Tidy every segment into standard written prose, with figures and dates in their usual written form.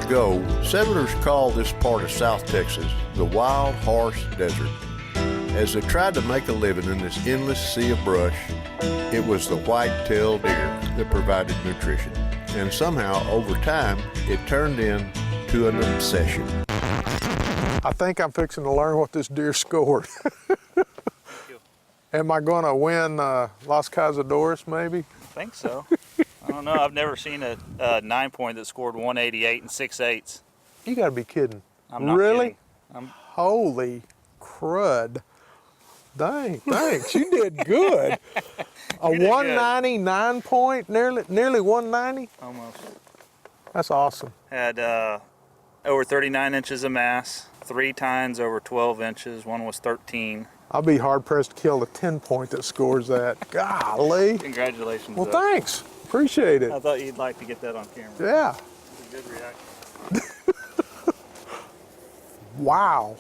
ago, settlers called this part of South Texas the Wild Horse Desert. As they tried to make a living in this endless sea of brush, it was the white-tailed deer that provided nutrition. And somehow, over time, it turned into an obsession. I think I'm fixing to learn what this deer scored. Am I going to win Las Cazadores, maybe? I think so. I don't know. I've never seen a 9-point that scored 188 and 6/8. You got to be kidding. I'm not really? kidding. Holy crud. Dang, thanks. You did good. A 190 9-point, nearly 190? Almost. That's awesome. Had over 39 inches of mass, 3 tines over 12 inches. One was 13. I'll be hard-pressed to kill the 10-point that scores that. Golly. Congratulations. Well, thanks. Appreciate it. I thought you'd like to get that on camera. Yeah. It's a good reaction. Wow.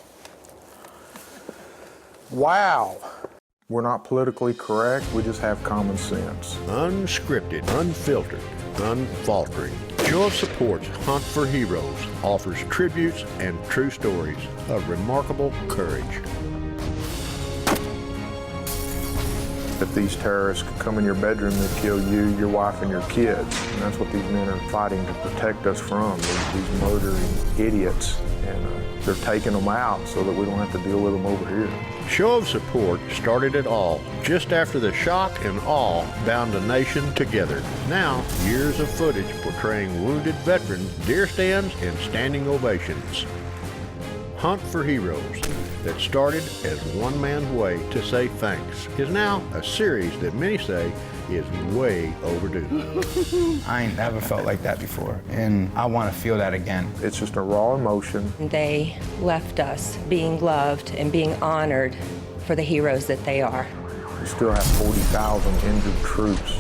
Wow. We're not politically correct, we just have common sense. Unscripted, unfiltered, unfaltering. Show of Support's Hunt for Heroes offers tributes and true stories of remarkable courage. If these terrorists could come in your bedroom, they'd kill you, your wife, and your kids. And that's what these men are fighting to protect us from, these murdering idiots. And they're taking them out so that we don't have to deal with them over here. Show of Support started it all just after the shock and awe bound a nation together. Now, years of footage portraying wounded veterans, deer stands, and standing ovations. Hunt for Heroes, that started as one man's way to say thanks, is now a series that many say is way overdue. I ain't never felt like that before, and I want to feel that again. It's just a raw emotion. They left us being loved and being honored for the heroes that they are. We still have 40,000 injured troops.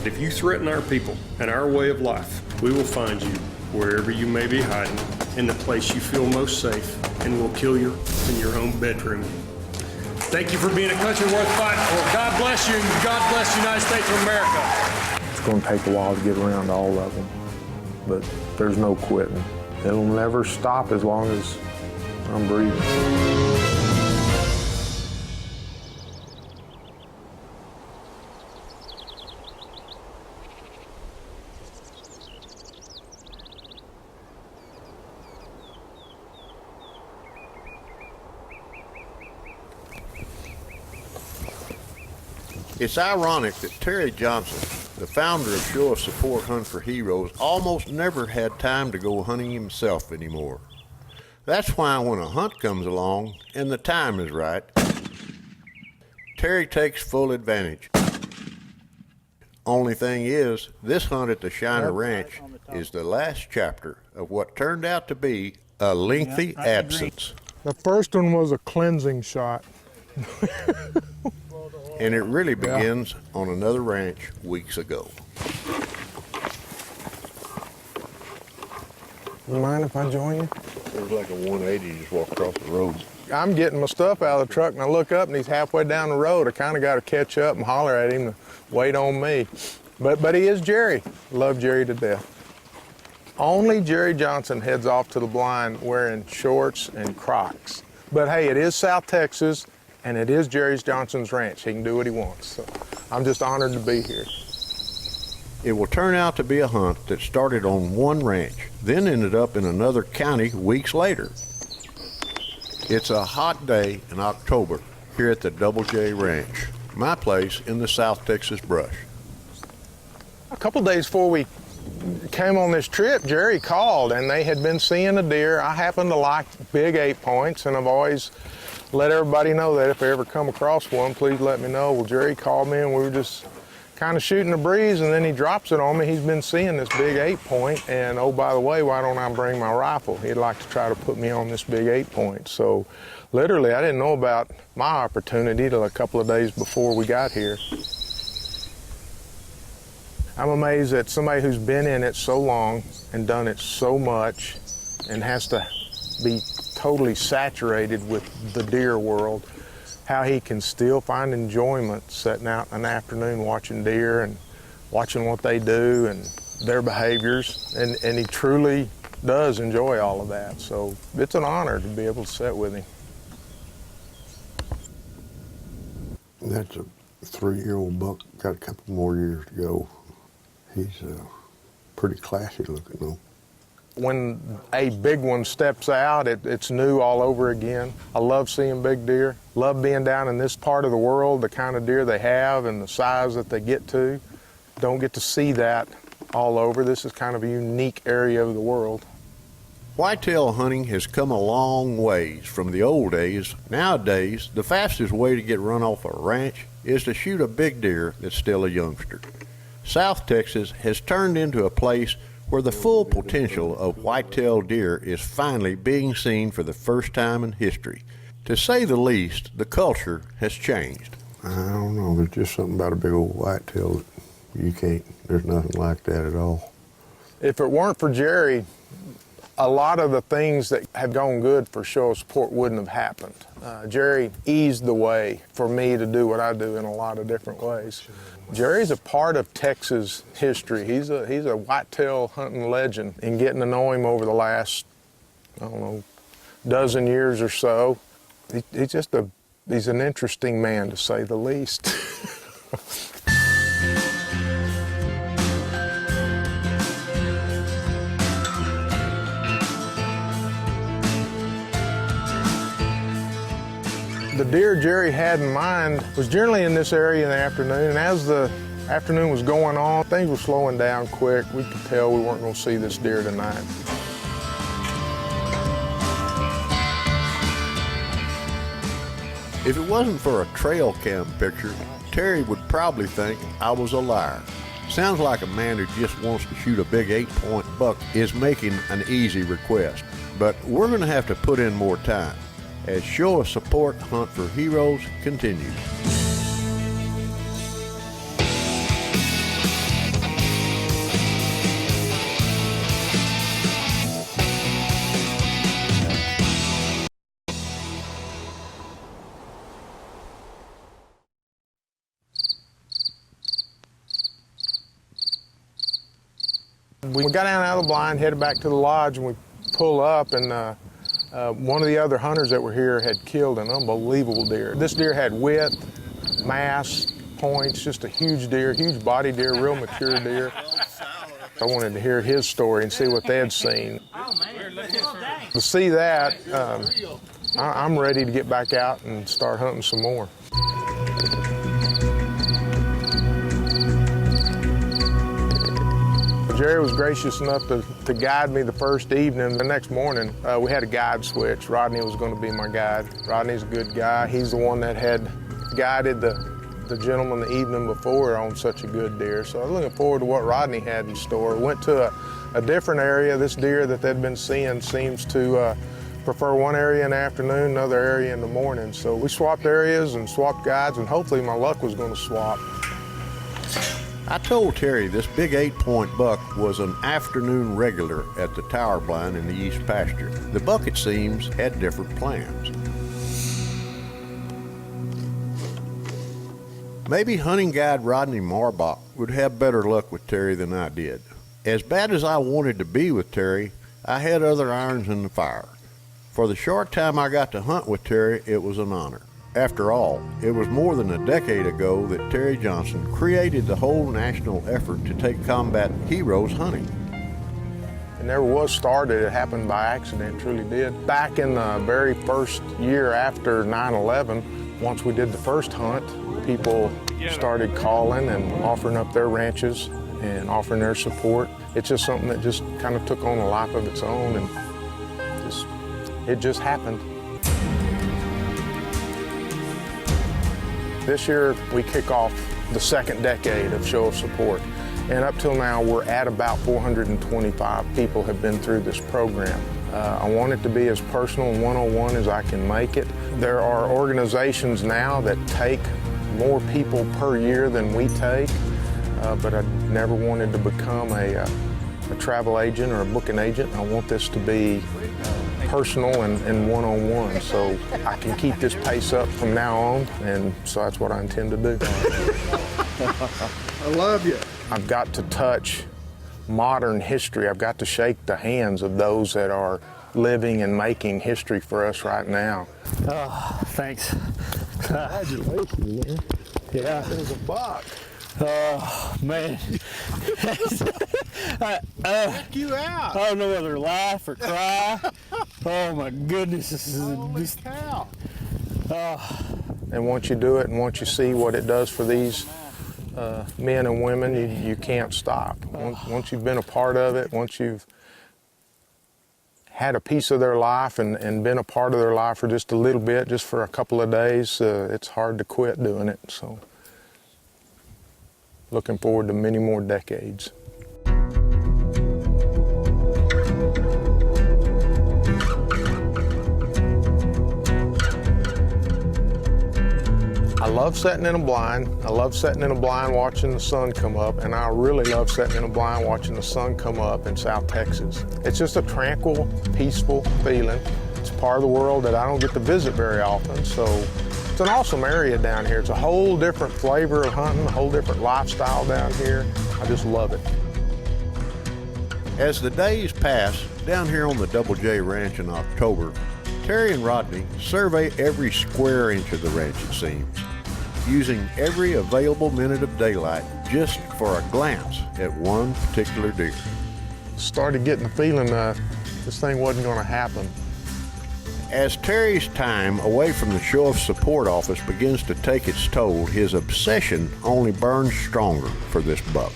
If you threaten our people and our way of life, we will find you wherever you may be hiding, in the place you feel most safe, and we'll kill you in your own bedroom. Thank you for being a country worth fighting for. God bless you, and God bless the United States of America. It's going to take a while to get around to all of them, but there's no quitting. It'll never stop as long as I'm breathing. It's ironic that Terry Johnson, the founder of Show of Support Hunt for Heroes, almost never had time to go hunting himself anymore. That's why when a hunt comes along and the time is right, Terry takes full advantage. Only thing is, this hunt at the Shiner Ranch is the last chapter of what turned out to be a lengthy absence. The first one was a cleansing shot. And it really begins on another ranch weeks ago. You mind if I join you? It was like a 180, you just walk across the road. I'm getting my stuff out of the truck and I look up and he's halfway down the road. I kind of got to catch up and holler at him to wait on me. But he is Jerry. Love Jerry to death. Only Jerry Johnson heads off to the blind wearing shorts and Crocs. But hey, it is South Texas. And it is Jerry Johnson's ranch. He can do what he wants. So I'm just honored to be here. It will turn out to be a hunt that started on one ranch, then ended up in another county weeks later. It's a hot day in October here at the Double J Ranch, my place in the South Texas brush. A couple days before we came on this trip, Jerry called and they had been seeing a deer. I happen to like big 8-points and I've always let everybody know that if I ever come across one, please let me know. Well, Jerry called me and we were just kind of shooting the breeze and then he drops it on me. He's been seeing this big 8-point and oh, by the way, why don't I bring my rifle? He'd like to try to put me on this big 8-point. So literally, I didn't know about my opportunity till a couple of days before we got here. I'm amazed that somebody who's been in it so long and done it so much and has to be totally saturated with the deer world, how he can still find enjoyment sitting out in an afternoon watching deer and watching what they do and their behaviors. And he truly does enjoy all of that. So it's an honor to be able to sit with him. That's a 3-year-old buck, got a couple more years to go. He's pretty classy looking though. When a big one steps out, it's new all over again. I love seeing big deer. Love being down in this part of the world, the kind of deer they have and the size that they get to. Don't get to see that all over. This is kind of a unique area of the world. Whitetail hunting has come a long ways from the old days. Nowadays, the fastest way to get run off a ranch is to shoot a big deer that's still a youngster. South Texas has turned into a place where the full potential of whitetail deer is finally being seen for the first time in history. To say the least, the culture has changed. I don't know, there's just something about a big old whitetail that you can't, there's nothing like that at all. If it weren't for Jerry, a lot of the things that have gone good for Show of Support wouldn't have happened. Jerry eased the way for me to do what I do in a lot of different ways. Jerry's a part of Texas history. He's a whitetail hunting legend. And getting to know him over the last, I don't know, dozen years or so, he's an interesting man to say the least. The deer Jerry had in mind was generally in this area in the afternoon, and as the afternoon was going on, things were slowing down quick. We could tell we weren't going to see this deer tonight. If it wasn't for a trail cam picture, Terry would probably think I was a liar. Sounds like a man who just wants to shoot a big 8-point buck is making an easy request. But we're going to have to put in more time as Show of Support Hunt for Heroes continues. We got down out of the blind, headed back to the lodge, and we pull up, and one of the other hunters that were here had killed an unbelievable deer. This deer had width, mass, points, just a huge deer, huge body deer, real mature deer. I wanted to hear his story and see what they had seen. To see that, I'm ready to get back out and start hunting some more. Jerry was gracious enough to guide me the first evening. The next morning, we had a guide switch. Rodney was going to be my guide. Rodney's a good guy. He's the one that had guided the gentleman the evening before on such a good deer. So I was looking forward to what Rodney had in store. Went to a different area. This deer that they'd been seeing seems to prefer one area in the afternoon, another area in the morning. So we swapped areas and swapped guides, and hopefully my luck was going to swap. I told Terry this big 8-point buck was an afternoon regular at the tower blind in the east pasture. The buck, it seems, had different plans. Maybe hunting guide Rodney Marbach would have better luck with Terry than I did. As bad as I wanted to be with Terry, I had other irons in the fire. For the short time I got to hunt with Terry, it was an honor. After all, it was more than a decade ago that Terry Johnson created the whole national effort to take combat heroes hunting. It never was started, it happened by accident, it truly did. Back in the very first year after 9/11, once we did the first hunt, people started calling and offering up their ranches and offering their support. It's just something that just kind of took on a life of its own, and it just happened. This year, we kick off the second decade of Show of Support. And up till now, we're at about 425 people have been through this program. I want it to be as personal and one-on-one as I can make it. There are organizations now that take more people per year than we take, but I never wanted to become a travel agent or a booking agent. I want this to be personal and one-on-one, so I can keep this pace up from now on, and so that's what I intend to do. I love you. I've got to touch modern history. I've got to shake the hands of those that are living and making history for us right now. Oh, thanks. Congratulations, man. Yeah. It was a buck. Oh, man. Check you out. I don't know whether to laugh or cry. Oh, my goodness. This is just, Cow. And once you do it and once you see what it does for these men and women, you can't stop. Once you've been a part of it, once you've had a piece of their life and been a part of their life for just a little bit, just for a couple of days, it's hard to quit doing it. So, looking forward to many more decades. I love sitting in a blind. I love sitting in a blind watching the sun come up, and I really love sitting in a blind watching the sun come up in South Texas. It's just a tranquil, peaceful feeling. It's part of the world that I don't get to visit very often, so it's an awesome area down here. It's a whole different flavor of hunting, a whole different lifestyle down here. I just love it. As the days pass down here on the Double J Ranch in October, Terry and Rodney survey every square inch of the ranch, it seems, using every available minute of daylight just for a glance at one particular deer. Started getting the feeling this thing wasn't going to happen. As Terry's time away from the Show of Support office begins to take its toll, his obsession only burns stronger for this buck.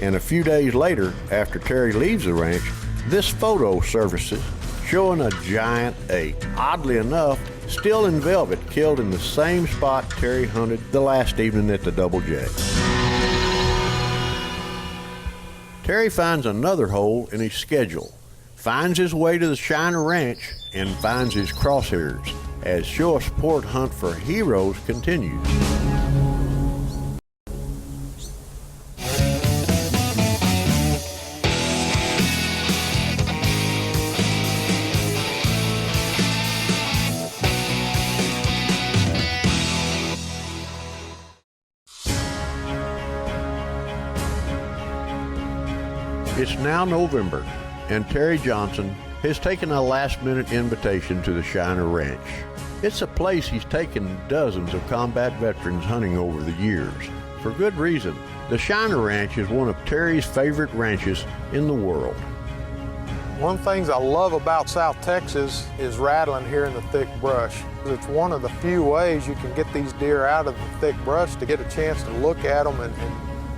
And a few days later, after Terry leaves the ranch, this photo surfaces showing a giant 8. Oddly enough, still in velvet, killed in the same spot Terry hunted the last evening at the Double J. Terry finds another hole in his schedule, finds his way to the Shiner Ranch, and finds his crosshairs as Show of Support hunt for heroes continues. It's now November, and Terry Johnson has taken a last-minute invitation to the Shiner Ranch. It's a place he's taken dozens of combat veterans hunting over the years. For good reason. The Shiner Ranch is one of Terry's favorite ranches in the world. One of the things I love about South Texas is rattling here in the thick brush. It's one of the few ways you can get these deer out of the thick brush to get a chance to look at them and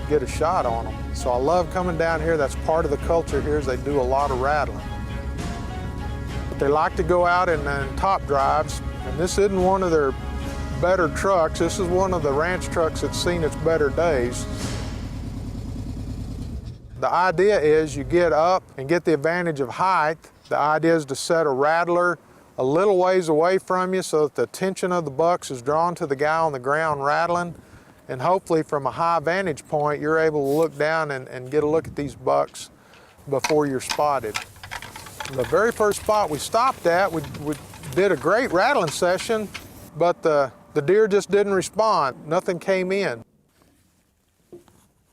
get a shot on them. So I love coming down here. That's part of the culture here is they do a lot of rattling. But they like to go out in top drives, and this isn't one of their better trucks. This is one of the ranch trucks that's seen its better days. The idea is you get up and get the advantage of height. The idea is to set a rattler a little ways away from you so that the attention of the bucks is drawn to the guy on the ground rattling. And hopefully from a high vantage point, you're able to look down and get a look at these bucks before you're spotted. The very first spot we stopped at, we did a great rattling session, but the deer just didn't respond. Nothing came in.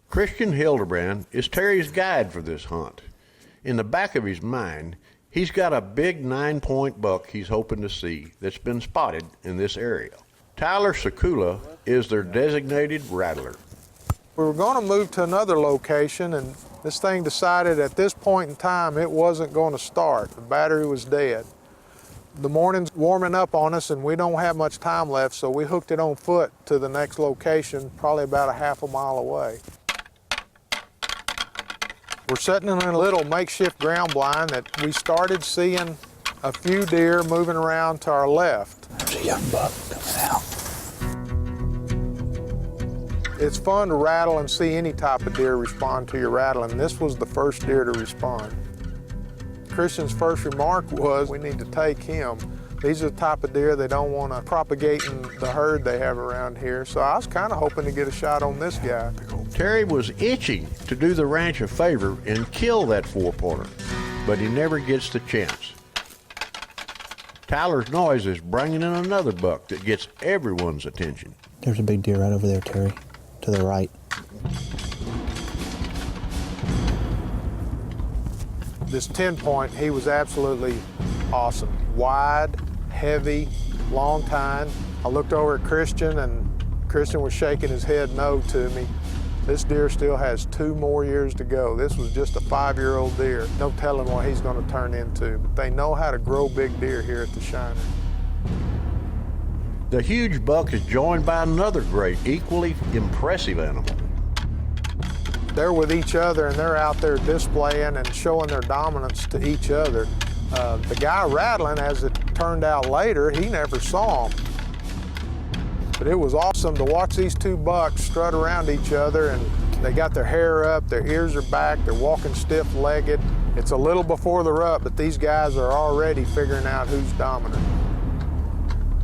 Christian Hildebrand is Terry's guide for this hunt. In the back of his mind, he's got a big 9-point buck he's hoping to see that's been spotted in this area. Tyler Sekula is their designated rattler. We were going to move to another location, and this thing decided at this point in time it wasn't going to start. The battery was dead. The morning's warming up on us, and we don't have much time left, so we hooked it on foot to the next location, probably about a half a mile away. We're sitting in a little makeshift ground blind that we started seeing a few deer moving around to our left. There's a young buck coming out. It's fun to rattle and see any type of deer respond to your rattling. This was the first deer to respond. Christian's first remark was, we need to take him. These are the type of deer they don't want to propagate in the herd they have around here. So I was kind of hoping to get a shot on this guy. Terry was itching to do the ranch a favor and kill that 4-pointer, but he never gets the chance. Tyler's noise is bringing in another buck that gets everyone's attention. There's a big deer right over there, Terry, to the right. This 10 point, he was absolutely awesome. Wide, heavy, long tine. I looked over at Christian, and Christian was shaking his head no to me. This deer still has 2 more years to go. This was just a 5-year-old deer. No telling what he's going to turn into. But they know how to grow big deer here at the Shiner. The huge buck is joined by another great, equally impressive animal. They're with each other, and they're out there displaying and showing their dominance to each other. The guy rattling, as it turned out later, he never saw him. But it was awesome to watch these 2 bucks strut around each other, and they got their hair up, their ears are back, they're walking stiff-legged. It's a little before the rut, but these guys are already figuring out who's dominant.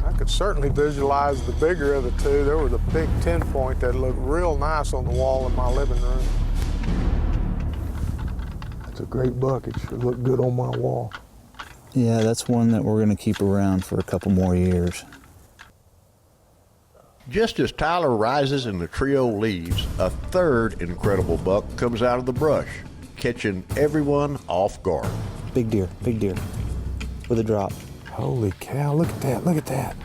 I could certainly visualize the bigger of the 2. There was a big 10 point that looked real nice on the wall in my living room. That's a great buck. It should look good on my wall. Yeah, that's one that we're going to keep around for a couple more years. Just as Tyler rises and the trio leaves, a third incredible buck comes out of the brush, catching everyone off guard. Big deer with a drop. Holy cow, look at that, look at that.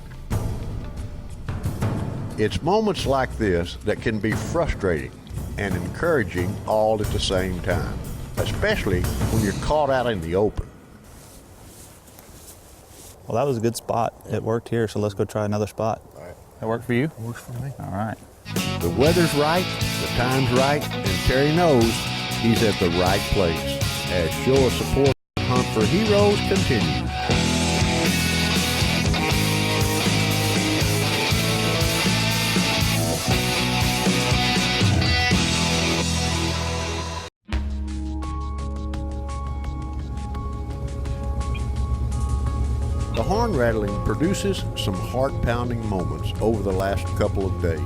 It's moments like this that can be frustrating and encouraging all at the same time, especially when you're caught out in the open. Well, that was a good spot. It worked here, so let's go try another spot. That worked for you? Works for me. All right. The weather's right, the time's right, and Terry knows he's at the right place as Show of Support Hunt for Heroes continues. The horn rattling produces some heart-pounding moments over the last couple of days.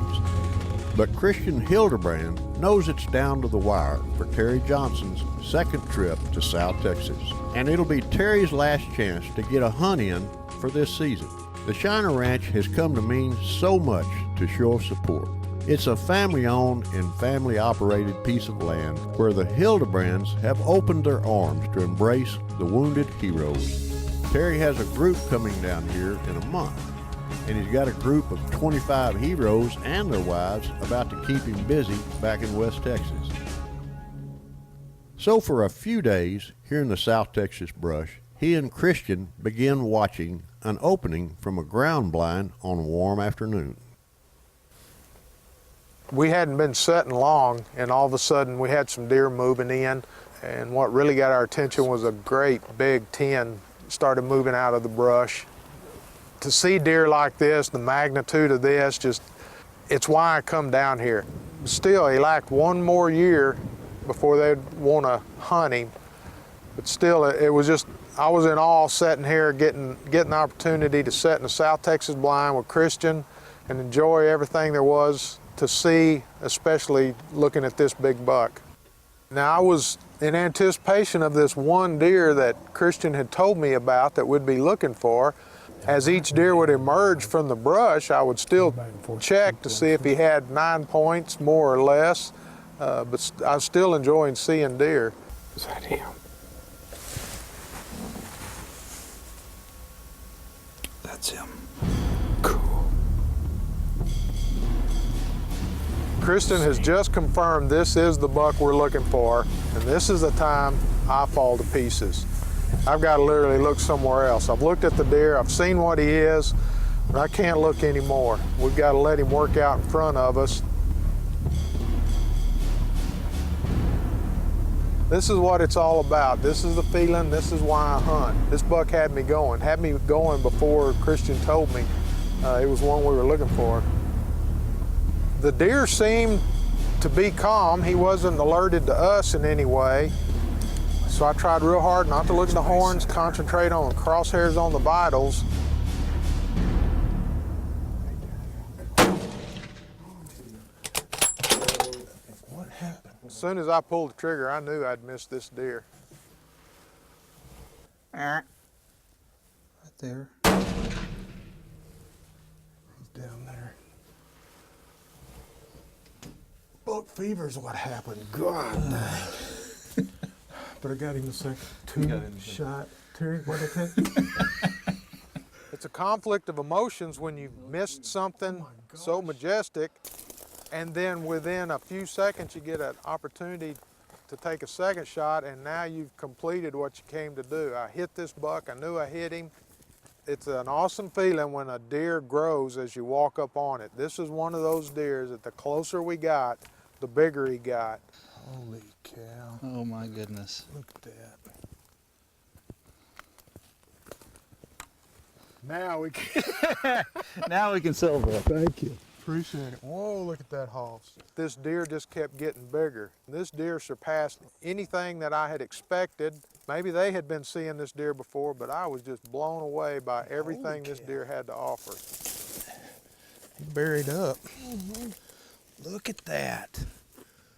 But Christian Hildebrand knows it's down to the wire for Terry Johnson's second trip to South Texas. And it'll be Terry's last chance to get a hunt in for this season. The Shiner Ranch has come to mean so much to Show of Support. It's a family-owned and family-operated piece of land where the Hildebrands have opened their arms to embrace the wounded heroes. Terry has a group coming down here in a month, and he's got a group of 25 heroes and their wives about to keep him busy back in West Texas. So for a few days here in the South Texas brush, he and Christian begin watching an opening from a ground blind on a warm afternoon. We hadn't been setting long, and all of a sudden we had some deer moving in, and what really got our attention was a great big 10 started moving out of the brush. To see deer like this, the magnitude of this, it's why I come down here. Still, he lacked 1 more year before they'd want to hunt him, but still, it was just, I was in awe sitting here getting the opportunity to sit in the South Texas blind with Christian and enjoy everything there was to see, especially looking at this big buck. Now, I was in anticipation of this one deer that Christian had told me about that we'd be looking for. As each deer would emerge from the brush, I would still check to see if he had 9 points, more or less, but I was still enjoying seeing deer. Is that him? That's him. Cool. Kristen has just confirmed this is the buck we're looking for, and this is the time I fall to pieces. I've got to literally look somewhere else. I've looked at the deer, I've seen what he is, but I can't look anymore. We've got to let him work out in front of us. This is what it's all about. This is the feeling, this is why I hunt. This buck had me going before Christian told me it was one we were looking for. The deer seemed to be calm. He wasn't alerted to us in any way. So I tried real hard not to look at the horns, concentrate on the crosshairs on the vitals. What happened? As soon as I pulled the trigger, I knew I'd missed this deer. Right there. He's down there. Buck fever's what happened. God dang. But I got him the second shot. Terry, what'd I take? It's a conflict of emotions when you've missed something so majestic, and then within a few seconds you get an opportunity to take a second shot, and now you've completed what you came to do. I hit this buck, I knew I hit him. It's an awesome feeling when a deer grows as you walk up on it. This is one of those deers that the closer we got, the bigger he got. Holy cow. Oh my goodness. Look at that. Now we can. Now we can celebrate. Thank you. Appreciate it. Whoa, look at that hoss. This deer just kept getting bigger. This deer surpassed anything that I had expected. Maybe they had been seeing this deer before, but I was just blown away by everything this deer had to offer. He buried up. Look at that.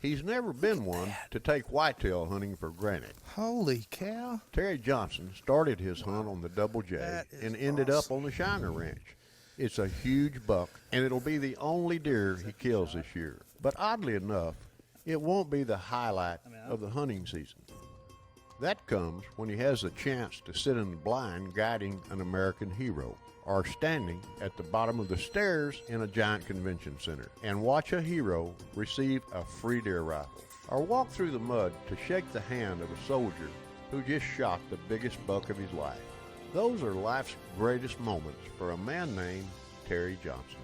He's never been one to take whitetail hunting for granted. Holy cow. Terry Johnson started his hunt on the Double J That is and ended up on the Shiner Ranch. It's a huge buck, and it'll be the only deer he kills this year. But oddly enough, it won't be the highlight of the hunting season. That comes when he has the chance to sit in the blind guiding an American hero, or standing at the bottom of the stairs in a giant convention center and watch a hero receive a free deer rifle, or walk through the mud to shake the hand of a soldier who just shot the biggest buck of his life. Those are life's greatest moments for a man named Terry Johnson.